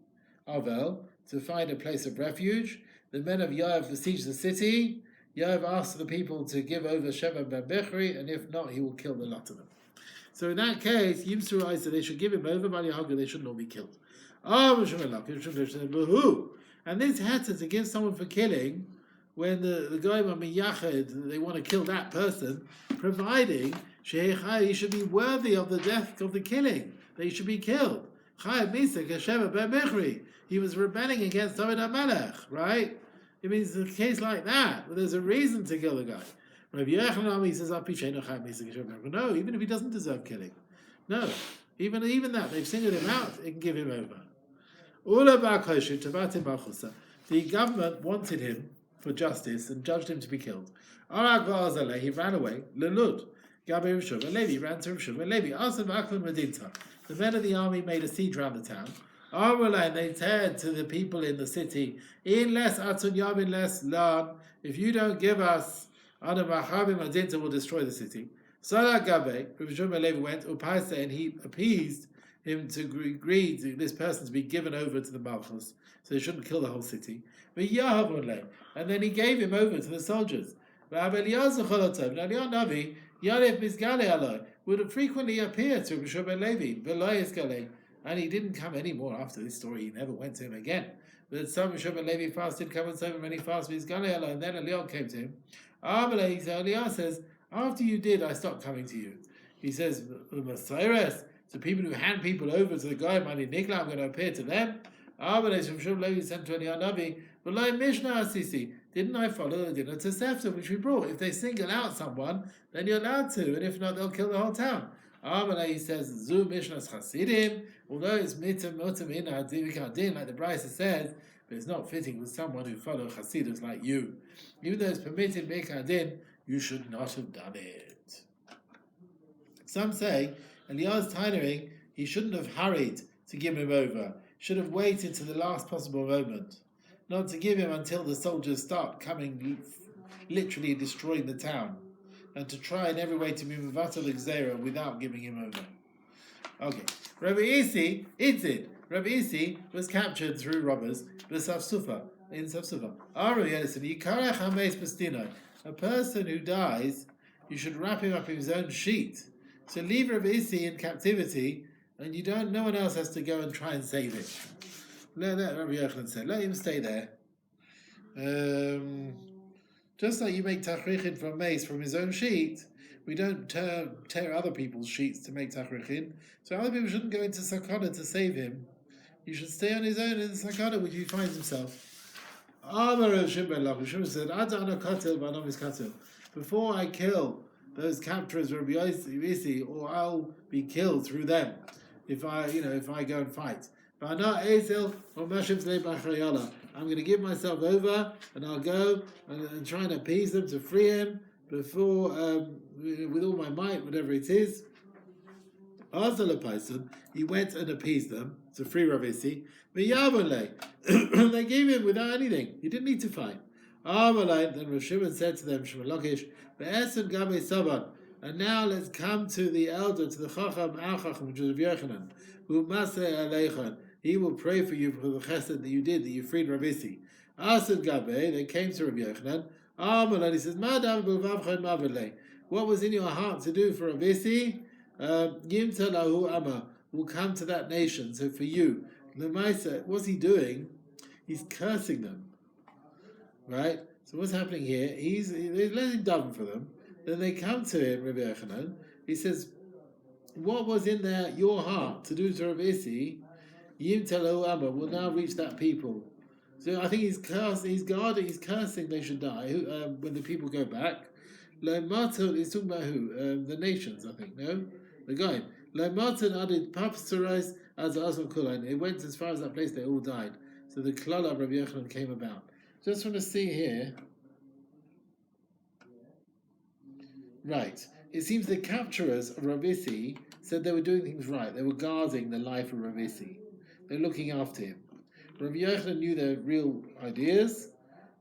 Avel, to find a place of refuge. The men of Yoav besieged the city. Yoav asked the people to give over Sheva ben Bichri, and if not, he will kill the lot of them. So in that case, Yimsu writes that they should give him over, Malihaga, they should not be killed. And this happens to give someone for killing when the guy Miyached, they want to kill that person, providing he should be worthy of the death of the killing. They should be killed. He was rebelling against David HaMelech, right? It means a case like that, where there's a reason to kill the guy. Rabbi Yerushalmi says, no, even if he doesn't deserve killing. No, even that, they've singled him out and give him over. The government wanted him for justice and judged him to be killed. He ran away. Levi ran to Rav Shua Levi. The men of the army made a siege around the town. And they said to the people in the city, if you don't give us will destroy the city. Rav Shua Levi went, and he appeased him to agree to this person to be given over to the Malchus, so they shouldn't kill the whole city. And then he gave him over to the soldiers. Would frequently appear to Rav Shua Levi, and he didn't come anymore after this story. He never went to him again. But some Rav Shua Levi fasted, come and serve him, and he fasted with Galei, and then Eliyahu came to him. Eliyahu says, after you did, I stopped coming to you. He says, so people who hand people over to the guy, I'm going to appear to them. Rav Shua Levi sent to Eliyahu, didn't I follow the dinner to Sefta, which we brought? If they single out someone, then you're allowed to, and if not, they'll kill the whole town. He says, Zu Mishnas Chasidim, although it's mitzvah in Adin, like the Brisa says, but it's not fitting with someone who follows Chasidus like you. Even though it's permitted Adin, you should not have done it. Some say, Eliyahu's tiring, he shouldn't have hurried to give him over, should have waited to the last possible moment, not to give him until the soldiers start coming, literally destroying the town, and to try in every way to be Mevatel Gzeira without giving him over. Okay. Rabbi Isi, Itzid. Rabbi Isi was captured through robbers in Safsufa. A person who dies, you should wrap him up in his own sheet. So leave Rabbi Isi in captivity, and no one else has to go and try and save him. Let Rabbi Yochanan said, let him stay there. Just like you make tachrichin from mace from his own sheet, we don't tear other people's sheets to make tachrichin. So other people shouldn't go into sakana to save him. He should stay on his own in the sakana which he finds himself. Said, before I kill those captors, Rabbi Yossi, or I'll be killed through them if I go and fight. I'm going to give myself over, and I'll go and try and appease them to free him before, with all my might, whatever it is. After the he went and appeased them to free Ravisi. They gave him without anything. He didn't need to fight. Then Rav Shimon said to them, and now let's come to the elder, to the Chacham Al-Chacham, which was Rav Yochanan. He will pray for you for the chesed that you did, that you freed Ravisi. They came to Rav Yochanan. He says, what was in your heart to do for Ravisi? Will come to that nation. So for you, what's he doing? He's cursing them, right? So what's happening here? He's letting daven for them. Then they come to him, Rabbi Yochanan. He says, what was in your heart to do to Ravisi? Yim Telahu Amma will now reach that people. So I think he's guarding, he's cursing they should die when the people go back. Le'maton is talking about who? The nations, I think, no? The guy. Le'maton adid papsterais as Asam Kulan. It went as far as that place, they all died. So the klala of Rabbi Yochanan came about. Just want to see here. Right. It seems the capturers of Ravisi said they were doing things right. They were guarding the life of Ravisi. They're looking after him. Rabbi Yochanan knew their real ideas,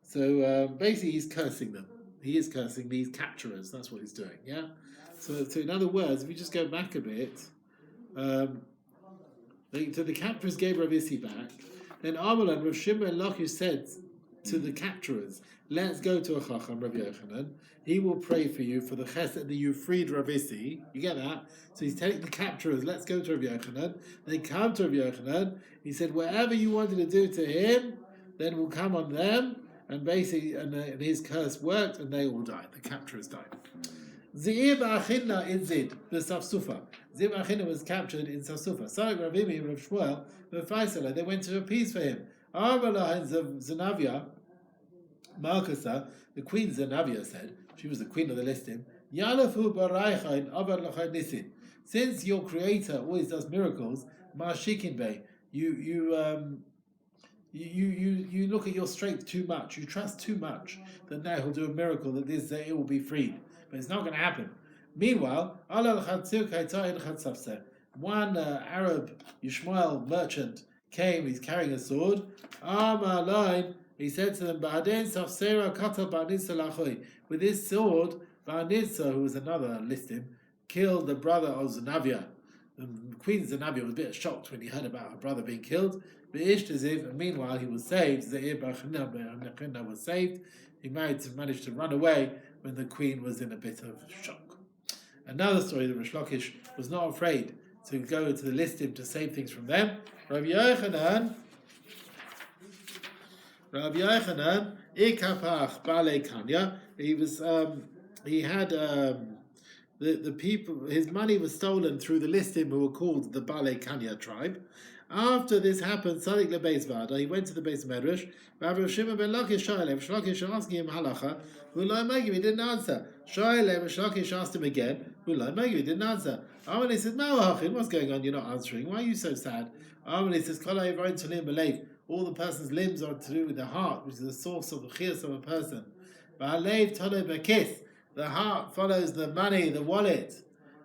so basically he's cursing them. He is cursing these capturers. That's what he's doing. Yeah. So in other words, if we just go back a bit, so the capturers gave Ravisi back. Then Amalan, Rav Shimon Lakish said to the capturers, "Let's go to a Chacham, Rabbi Yochanan. He will pray for you for the chesed that you freed Ravisi." You get that? So he's telling the capturers, "Let's go to Rabbi Yochanan." They come to Rabbi Yochanan. He said, "Whatever you wanted to do to him, then will come on them." And basically, and his curse worked, and they all died. The capturers died. Zeir ba'achinna in Zid, the Safsufa. Zeir ba'achinna was captured in Safsufa. Sarak Ravimi and Rav Shmuel, the Faisala, they went to appease for him. Arbalah and Zanavia, Malkasa, the queen Zanavia said, she was the queen of the listing, Yalafu baraycha in abar lachai nisin. Since your creator always does miracles, Ma'ashikin Bey, you look at your strength too much, you trust too much that now he'll do a miracle that it will be freed. But it's not going to happen. Meanwhile, one Arab Yishmael merchant came, he's carrying a sword. He said to them, with his sword, Barnitza, who was another listim, killed the brother of Zanavia. Queen Zanavia was a bit shocked when he heard about her brother being killed. And meanwhile, he was saved. Zeir Ba'achinna was saved. He managed to run away when the queen was in a bit of shock. Another story that Rish Lakish was not afraid to go to the listim to save things from them. Rabbi Yochanan, Ikapach Bale Kanya. He had the people. His money was stolen through the listim who were called the Bale Kanya tribe. After this happened, Sadik leBeis Vada, he went to the Beis Medrash. Rav Shimon ben Lakish asking him halacha. He didn't answer. Lakish asked him again. He didn't answer. Amali said, what's going on? You're not answering. Why are you so sad? Amali says, all the person's limbs are to do with the heart, which is the source of the chiyas of a person. The heart follows the money, the wallet.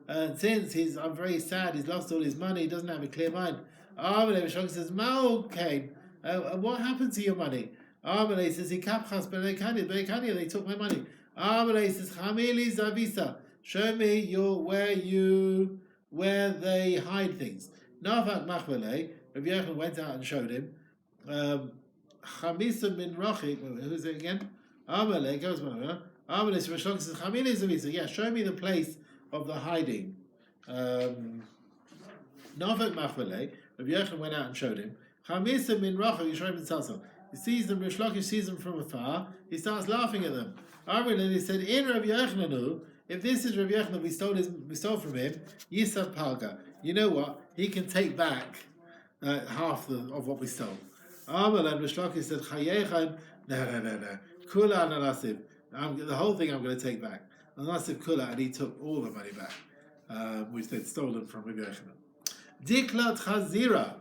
And since I'm very sad, he's lost all his money, he doesn't have a clear mind. Amalei says, what happened to your money? Amalei says, they took my money. Amalei says, Chamili Zavisa, show me where they hide things. Nafak Machvele, Rabbi Yochanan went out and showed him. Chamisa min Rachik, who's it again? Amale, goes Amale, Rishon says, Chamile Zavisa, yeah, show me the place of the hiding. Nafak Machvele, Rabbi Yochanan went out and showed him. Chamisa min Rachik, Yisrael min Salsal. He sees them, Rish Lakish sees them from afar, he starts laughing at them. Amale, he said, in Rabbi Yochanan, if this is Rabbi Yochanan, we stole from him, Yisav Palga. You know what? He can take back half of what we stole. Amal and Rish Lakish said, Chayechan, no. Kula and Anasiv. The whole thing I'm going to take back. Anasiv Kula, and he took all the money back, which they'd stolen from Rabbi Yochanan. Diklat Chazira,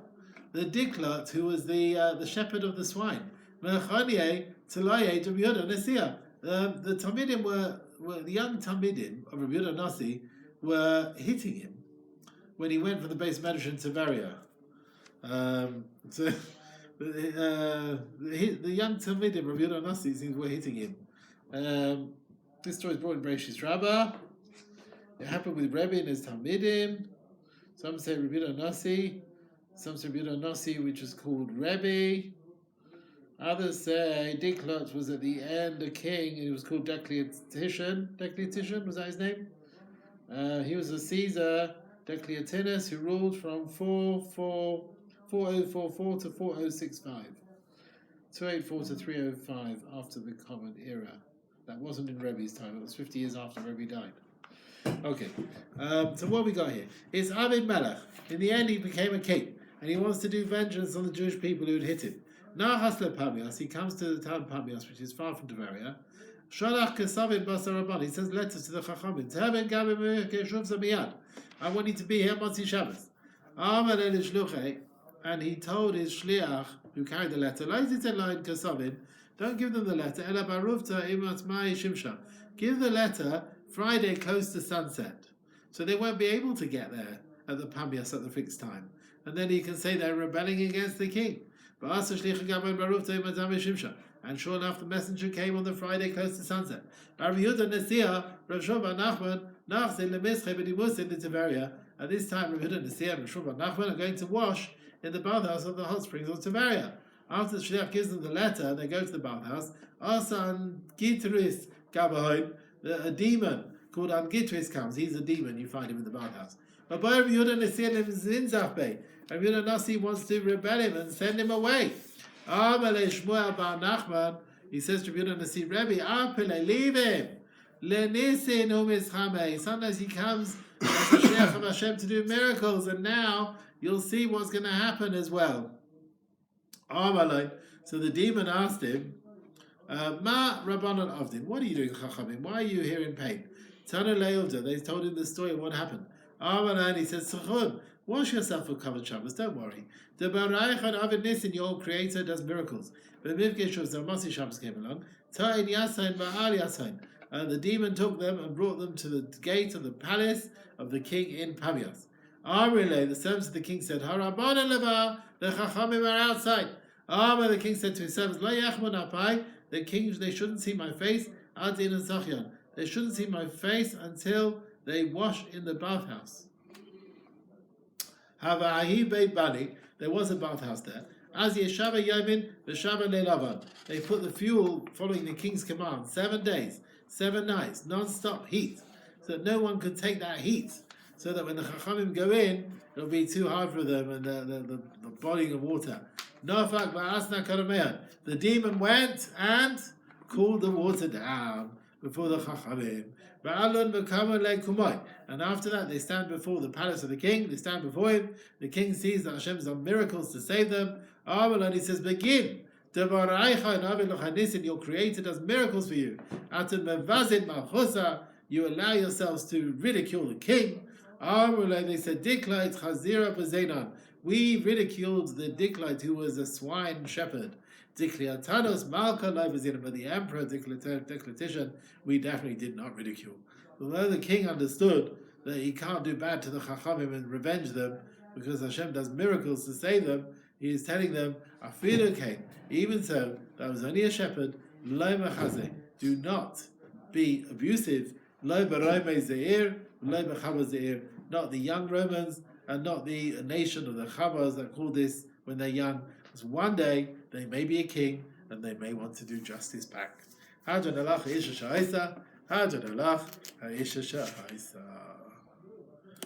the Diklat, who was the shepherd of the swine. Mechanie Telaye Rabbi Yehuda Nesia. The Talmidim were the young Talmidim of Rabbi Yehuda Nasi were hitting him when he went from the base Medrash to Varia. The young Talmidim of Rabbi Yehuda Nasi seems were hitting him. This story is brought in Bereshis Rabbah. It happened with Rebbe and his Talmidim. Some say Rabbi Yehuda Nasi. Some say Rabbi Yehuda Nasi, which is called Rebbe. Others say Diklat was at the end a king, and he was called Decleotition. Decleotition, was that his name? He was a Caesar, Decleotinus, who ruled from 4044 to 4065. 284 to 305 after the Common Era. That wasn't in Rebbe's time, it was 50 years after Rebbe died. Okay, so what we got here? It's Avid Melech. In the end, he became a king, and he wants to do vengeance on the Jewish people who had hit him. Nahas lePamias, he comes to the town Pamias, which is far from Tavaria. Shalach kesavin basarabban, he sends letters to the Chachamim. Tehavin gabim keshuv zamiyad. I want you to be here Motzi Shabbos. Amar el shluchei, and he told his shliach who carried the letter, don't give them the letter. Ela baruvta imat mai shimsha. Give the letter Friday close to sunset, so they won't be able to get there at the Pamias at the fixed time, and then he can say they're rebelling against the king. And sure enough, the messenger came on the Friday close to sunset. At this time, Rabbi Yehuda Nesiyah and Rashov and Nachman are going to wash in the bathhouse of the hot springs of Tavaria. After the shliach gives them the letter, they go to the bathhouse. Asan Gitris Gabahoin, a demon called Angitris comes. He's a demon. You find him in the bathhouse. But by Rabbi Yehuda Nesiyah lives in Zinzachbei. Rabbi Yehuda Nasi wants to rebel him and send him away. Amalei Shmuel bar Nachman. He says to Rabbi Yehuda Nasi, Rebbe, Apele, leave him. Lenisin u'mischamei. Sometimes he comes as a shliach of Hashem to do miracles, and now you'll see what's going to happen as well. Amalei. So the demon asked him, Ma Rabbanan Avdin, what are you doing, Chachamim? Why are you here in pain? Tanu le'uvda. They told him the story of what happened. Amalei, and he says, Tzachon, wash yourself for covered Shabbos, don't worry. The Baraychan Avid Nisin, your creator, does miracles. But Mivkesh of Motzi Shabbos came along. Ta'in Yasain Ba'al Yasain. The demon took them and brought them to the gate of the palace of the king in Pamias. Amrile, the servants of the king said, Harabana Leva, the Chachamim are outside. Amar, the king said to his servants, Lo Yachmon Apai, the king, they shouldn't see my face. Adin and Zachyan, they shouldn't see my face until they wash in the bathhouse. Havahi Beit Bani, there was a bathhouse there. As Yeshava Yomin, Veshava Leilavan. They put the fuel following the king's command, 7 days, 7 nights, non-stop heat, so that no one could take that heat. So that when the Chachamim go in, it'll be too hard for them and the boiling of water. Nofak Ba'asna Karamehan. The demon went and cooled the water down before the Chachamim. And after that, they stand before the palace of the king. They stand before him. The king sees that Hashem has done miracles to save them. And he says, begin. Your creator does miracles for you. You allow yourselves to ridicule the king. They said, we ridiculed the Diklite who was a swine shepherd. But the emperor, Decletition, we definitely did not ridicule. Although the king understood that he can't do bad to the Chachamim and revenge them, because Hashem does miracles to save them, he is telling them, even so, that was only a shepherd, do not be abusive, not not the young Romans, and not the nation of the Chavas that call this when they're young. Because one day they may be a king and they may want to do justice back. Hadron alach ha'isha sha'isa, hadron alach ha'isha sha'isa.